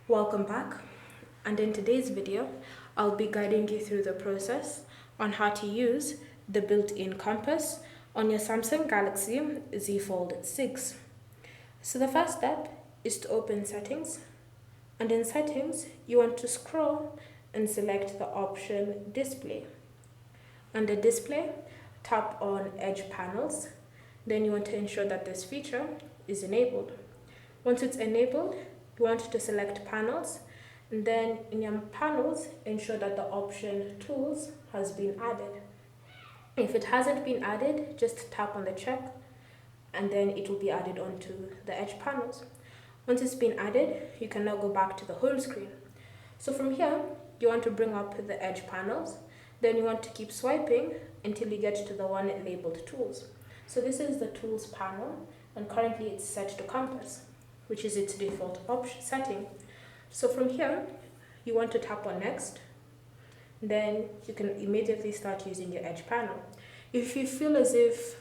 Welcome back, and in today's video I'll be guiding you through the process on how to use the built-in compass on your Samsung Galaxy Z Fold 6. So the first step is to open settings, and in settings you want to scroll and select the option display. Under display, tap on edge panels, then you want to ensure that this feature is enabled. Once it's enabled, you want to select panels, and then in your panels, ensure that the option tools has been added. If it hasn't been added, just tap on the check, and then it will be added onto the edge panels. Once it's been added, you can now go back to the home screen. So from here, you want to bring up the edge panels, then you want to keep swiping until you get to the one labeled tools. So this is the tools panel, and currently it's set to compass, which is its default option setting. So from here, you want to tap on next, then you can immediately start using your edge panel. If you feel as if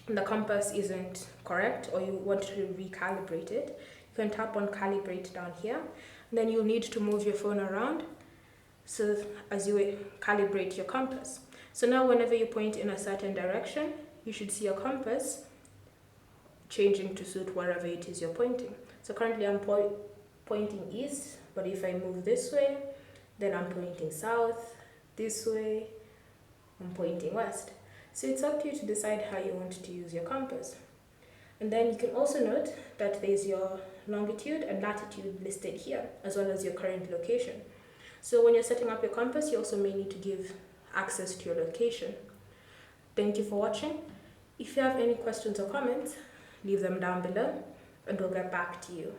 the compass isn't correct or you want to recalibrate it, you can tap on Calibrate down here, and then you'll need to move your phone around so as you calibrate your compass. So now whenever you point in a certain direction, you should see your compass changing to suit wherever it is you're pointing. So currently I'm pointing east, but if I move this way, then I'm pointing south. This way, I'm pointing west. So it's up to you to decide how you want to use your compass. And then you can also note that there's your longitude and latitude listed here, as well as your current location. So when you're setting up your compass, you also may need to give access to your location. Thank you for watching. If you have any questions or comments, leave them down below and we'll get back to you.